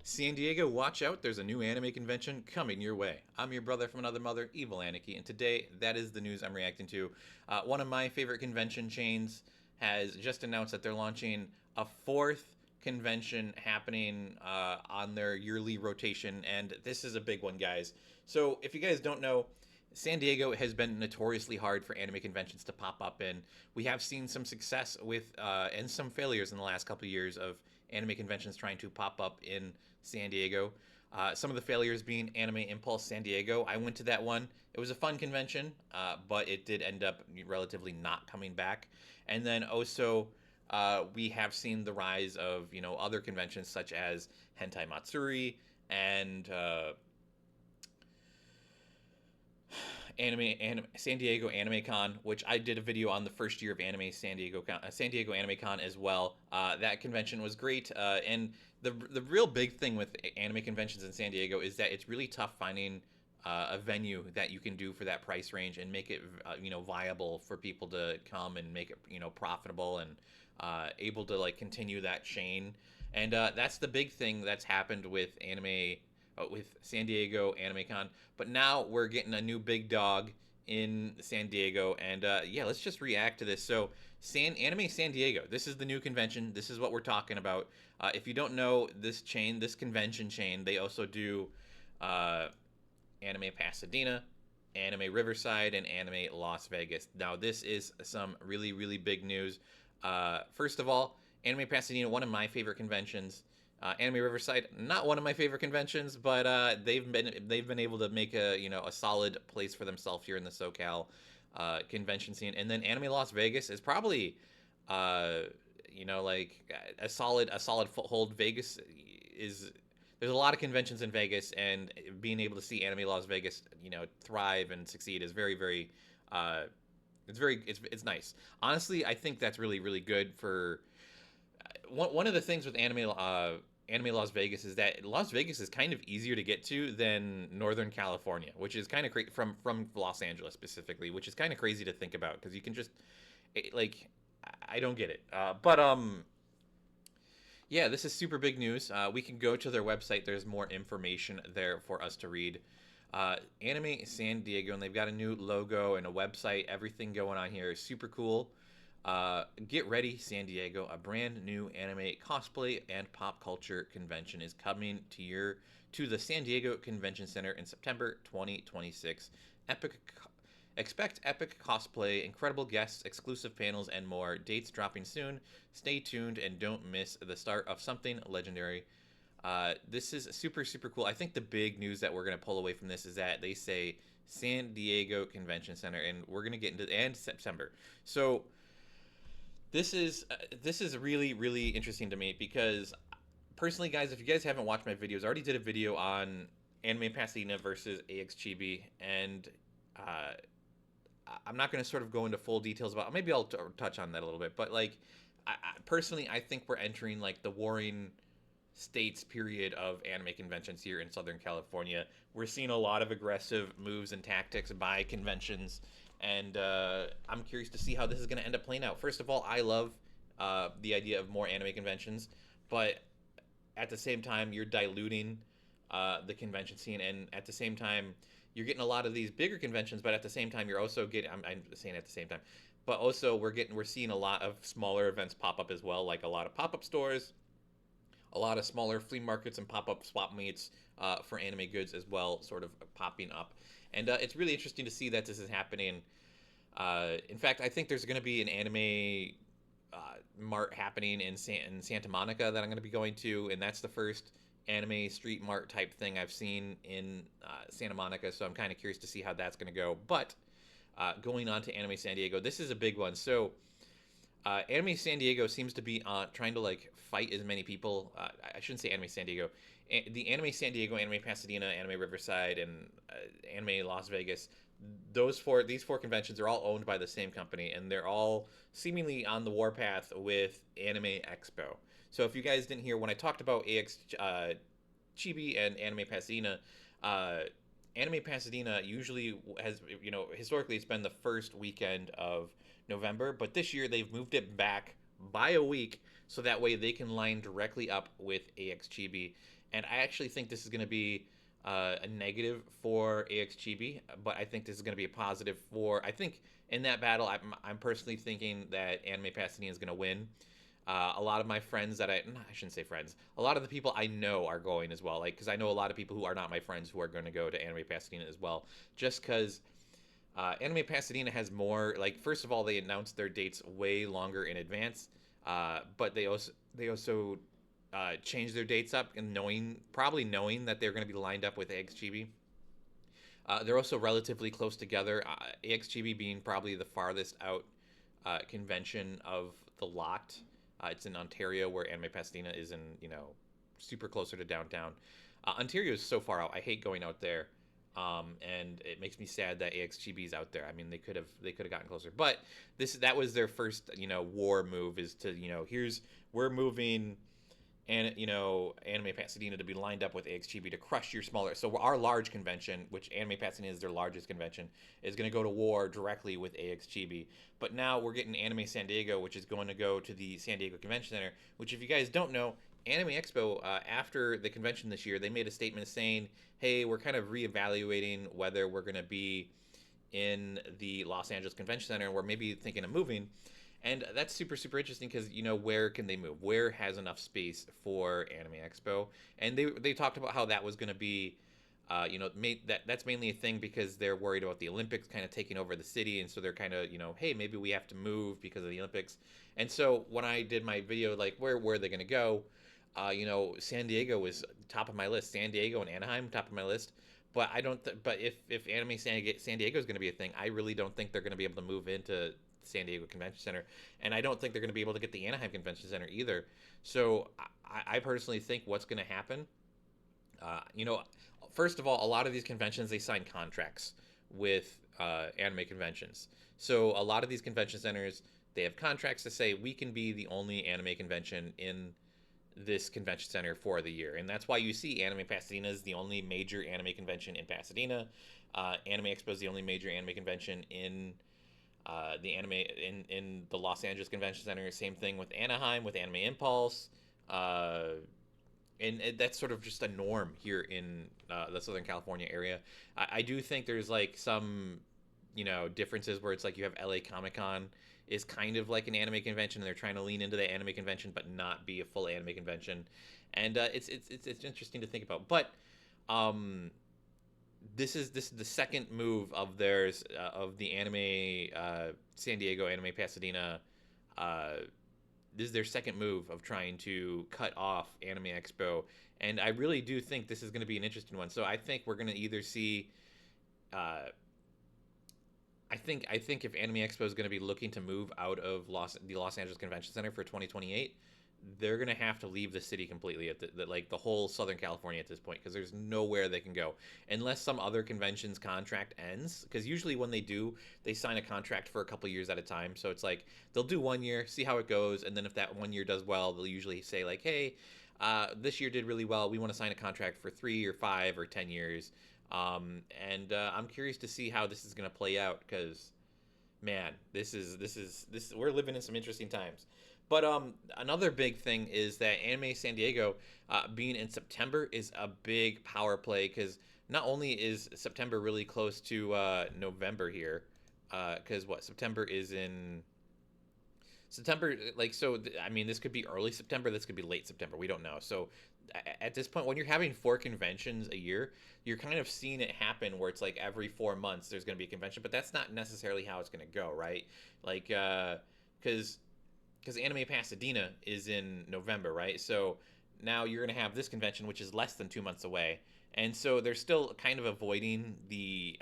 San Diego, watch out, there's a new anime convention coming your way. I'm your brother from another mother, Evil Aniki, and today that is the news I'm reacting to. One of my favorite convention chains has just announced that they're launching a fourth convention happening on their yearly rotation, and this is a big one, guys. So, if you guys don't know, San Diego has been notoriously hard for anime conventions to pop up in. We have seen some success with and some failures in the last couple of years of anime conventions trying to pop up in San Diego. Some of the failures being Anime Impulse San Diego. I went to that one. It was a fun convention, but it did end up relatively not coming back. And then also, we have seen the rise of other conventions such as Hentai Matsuri and San Diego Anime Con, which I did a video on the first year of Anime San Diego Anime Con as well. That convention was great, and the real big thing with anime conventions in San Diego is that it's really tough finding a venue that you can do for that price range and make it viable for people to come and make it profitable and able to like continue that chain. And that's the big thing that's happened with San Diego Anime Con. But now we're getting a new big dog in San Diego, and yeah, let's just react to this. So, Anime San Diego. This is the new convention. This is what we're talking about. If you don't know this chain, this convention chain, they also do Anime Pasadena, Anime Riverside, and Anime Las Vegas. Now, this is some really, really big news. First of all, Anime Pasadena, one of my favorite conventions. Anime Riverside, not one of my favorite conventions, but they've been able to make a solid place for themselves here in the SoCal convention scene. And then Anime Las Vegas is probably like a solid foothold. Vegas is there's a lot of conventions in Vegas, and being able to see Anime Las Vegas thrive and succeed is very very it's nice. Honestly, I think that's really really good for one of the things with Anime Las Vegas is that Las Vegas is kind of easier to get to than Northern California, which is kind of crazy from Los Angeles specifically, which is kind of crazy to think about because you can just like I don't get it. But yeah, this is super big news. We can go to their website. There's more information there for us to read. Anime San Diego, and they've got a new logo and a website. Everything going on here is super cool. Get ready, San Diego. A brand new anime cosplay and pop culture convention is coming to the San Diego Convention Center in September 2026. Expect epic cosplay, incredible guests, exclusive panels, and more. Dates dropping soon. Stay tuned and don't miss the start of something legendary. This is super, super cool. I think the big news that we're going to pull away from this is that they say San Diego Convention Center, and we're going to get into and September. So this is really really interesting to me because personally, guys, if you guys haven't watched my videos, I already did a video on Anime Pasadena versus AX Chibi, and uh, I'm not going to sort of go into full details about. Maybe I'll touch on that a little bit, but like, personally, I think we're entering like the warring states period of anime conventions here in Southern California. We're seeing a lot of aggressive moves and tactics by conventions, and I'm curious to see how this is going to end up playing out. First of all, I love the idea of more anime conventions, but at the same time, you're diluting the convention scene, and at the same time, you're getting a lot of these bigger conventions, but at the same time, you're also getting. I'm saying at the same time, but also we're seeing a lot of smaller events pop up as well, like a lot of pop up stores, a lot of smaller flea markets and pop-up swap meets for anime goods as well, sort of popping up. And it's really interesting to see that this is happening. In fact, I think there's going to be an anime mart happening in Santa Monica that I'm going to be going to, and that's the first anime street mart type thing I've seen in Santa Monica. So I'm kind of curious to see how that's going to go. But going on to Anime San Diego, this is a big one. So Anime San Diego seems to be trying to like fight as many people. I shouldn't say Anime San Diego. The Anime San Diego, Anime Pasadena, Anime Riverside, and Anime Las Vegas. These four conventions are all owned by the same company, and they're all seemingly on the warpath with Anime Expo. So if you guys didn't hear when I talked about AX Chibi and Anime Pasadena, uh, Anime Pasadena usually has, historically it's been the first weekend of November, but this year they've moved it back by a week so that way they can line directly up with AX Chibi. and I actually think this is going to be a negative for AXGB, but I think this is going to be a positive for. I think in that battle, I'm personally thinking that Anime Pasadena is going to win. A lot of my friends that I shouldn't say friends, a lot of the people I know are going as well. Like, because I know a lot of people who are not my friends who are going to go to Anime Pasadena as well, just because Anime Pasadena has more. Like, first of all, they announced their dates way longer in advance, but they also changed their dates up and probably knowing that they're going to be lined up with AXGB. They're also relatively close together. AXGB being probably the farthest out convention of the lot. It's in Ontario, where Anime Pasadena is in, super closer to downtown. Ontario is so far out. I hate going out there, and it makes me sad that AXGB is out there. I mean, they could have gotten closer, but that was their first, war move. Is to, we're moving and Anime Pasadena to be lined up with AXGB to crush your smaller. So our large convention, which Anime Pasadena is their largest convention, is going to go to war directly with AXGB. But now we're getting Anime San Diego, which is going to go to the San Diego Convention Center. Which, if you guys don't know, Anime Expo, after the convention this year, they made a statement saying, "Hey, we're kind of reevaluating whether we're going to be in the Los Angeles Convention Center, and we're maybe thinking of moving." And that's super super interesting because where can they move? Where has enough space for Anime Expo? And they talked about how that was going to be, that's mainly a thing because they're worried about the Olympics kind of taking over the city, and so they're kind of hey, maybe we have to move because of the Olympics. And so when I did my video, like where are they going to go? San Diego was top of my list. San Diego and Anaheim top of my list. But I don't. But if Anime San Diego is going to be a thing, I really don't think they're going to be able to move into San Diego Convention Center, and I don't think they're going to be able to get the Anaheim Convention Center either. So I personally think what's going to happen, uh, you know, first of all, a lot of these conventions they sign contracts with anime conventions. So a lot of these convention centers they have contracts to say we can be the only anime convention in this convention center for the year, and that's why you see Anime Pasadena is the only major anime convention in Pasadena. Anime Expo is the only major anime convention in in the Los Angeles Convention Center. Same thing with Anaheim with Anime Impulse, uh, and that's sort of just a norm here in the Southern California area. I do think there's like some differences where it's like you have LA Comic Con is kind of like an anime convention, and they're trying to lean into the anime convention but not be a full anime convention, and it's interesting to think about. But um, this is the second move of theirs of the anime San Diego Anime Pasadena. Uh, this is their second move of trying to cut off Anime Expo, and I really do think this is going to be an interesting one. So I think we're going to either see. Uh, I think if Anime Expo is going to be looking to move out of the Los Angeles Convention Center for 2028, they're going to have to leave the city completely at like the whole Southern California at this point because there's nowhere they can go unless some other convention's contract ends. Because usually when they do, they sign a contract for a couple years at a time. So it's like they'll do 1 year, see how it goes, and then if that 1 year does well, they'll usually say like, hey, this year did really well. We want to sign a contract for 3 or 5 or 10 years. And I'm curious to see how this is going to play out because man, this we're living in some interesting times. But another big thing is that Anime San Diego being in September is a big power play because not only is September really close to November here, because what September is in September, like so. I mean, this could be early September. This could be late September. We don't know. So at this point, when you're having four conventions a year, you're kind of seeing it happen where it's like every 4 months there's going to be a convention. But that's not necessarily how it's going to go, right? Like, because Anime Pasadena is in November, right? So now you're going to have this convention, which is less than 2 months away, and so they're still kind of avoiding the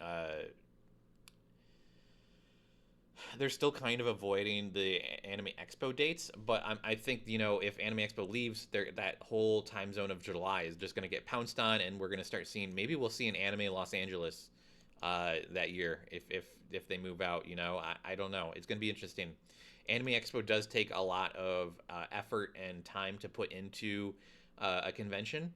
they're still kind of avoiding the Anime Expo dates, but I think if Anime Expo leaves, that whole time zone of July is just going to get pounced on, and we're going to start seeing maybe we'll see an Anime Los Angeles that year if they move out. I don't know. It's going to be interesting. Anime Expo does take a lot of effort and time to put into a convention,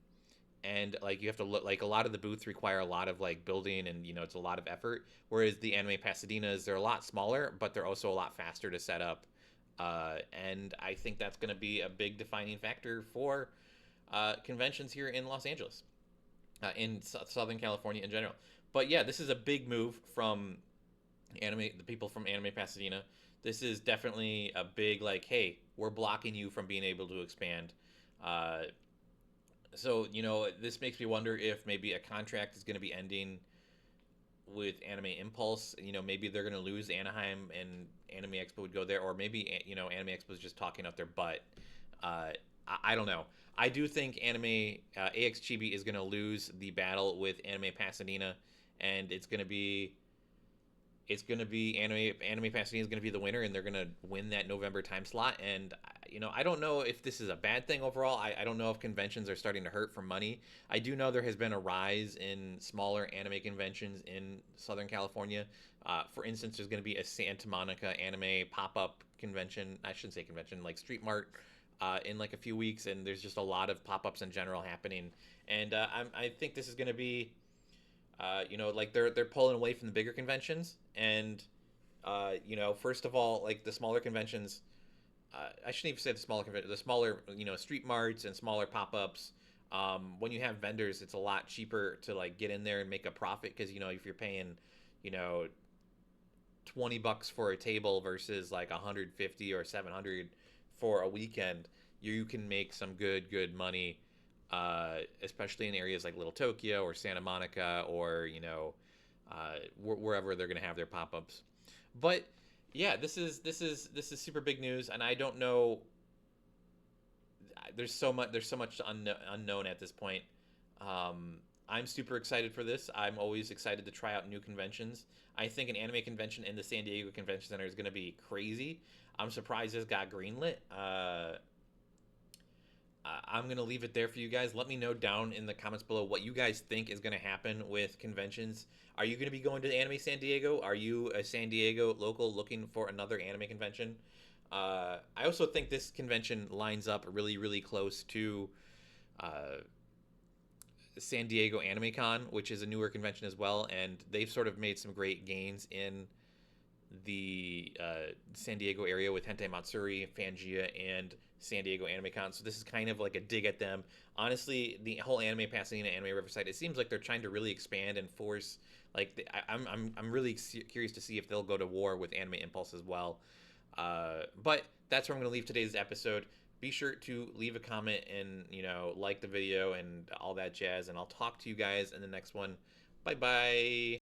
and like you have to look like a lot of the booths require a lot of like building and it's a lot of effort, whereas the Anime Pasadenas they're a lot smaller but they're also a lot faster to set up, and I think that's going to be a big defining factor for conventions here in Los Angeles, in Southern California in general. But yeah, this is a big move from the people from Anime Pasadena. This is definitely a big like, hey, we're blocking you from being able to expand. Uh, so this makes me wonder if maybe a contract is going to be ending with Anime Impulse. Maybe they're going to lose Anaheim and Anime Expo would go there, or maybe Anime Expo is just talking out their butt. I don't know. I do think AX Chibi is going to lose the battle with Anime Pasadena, and it's gonna be Anime Pasadena is gonna be the winner, and they're gonna win that November time slot. And I don't know if this is a bad thing overall. I don't know if conventions are starting to hurt for money. I do know there has been a rise in smaller anime conventions in Southern California. For instance, there's gonna be a Santa Monica anime pop up convention. I shouldn't say convention, like street mart. In like a few weeks, and there's just a lot of pop-ups in general happening, and I think this is going to be like they're pulling away from the bigger conventions, and first of all, like the smaller conventions, I shouldn't even say the smaller street marts and smaller pop-ups. When you have vendors, it's a lot cheaper to like get in there and make a profit, because if you're paying you know $20 for a table versus like 150 or 700 for a weekend, you can make some good money, especially in areas like Little Tokyo or Santa Monica, or wherever they're going to have their pop-ups. But yeah, this is super big news, and I don't know. There's so much unknown at this point. I'm super excited for this. I'm always excited to try out new conventions. I think an anime convention in the San Diego Convention Center is going to be crazy. I'm surprised this got greenlit. I'm going to leave it there for you guys. Let me know down in the comments below what you guys think is going to happen with conventions. Are you going to be going to Anime San Diego? Are you a San Diego local looking for another anime convention? I also think this convention lines up really, really close to uh, San Diego Anime Con, which is a newer convention as well, and they've sort of made some great gains in the San Diego area with Hentai Matsuri, Fangia, and San Diego Anime Con. So this is kind of like a dig at them. Honestly, the whole Anime Pasadena, Anime Riverside, it seems like they're trying to really expand and force. Like I'm really curious to see if they'll go to war with Anime Impulse as well. But that's where I'm going to leave today's episode. Be sure to leave a comment and like the video and all that jazz. And I'll talk to you guys in the next one. Bye bye.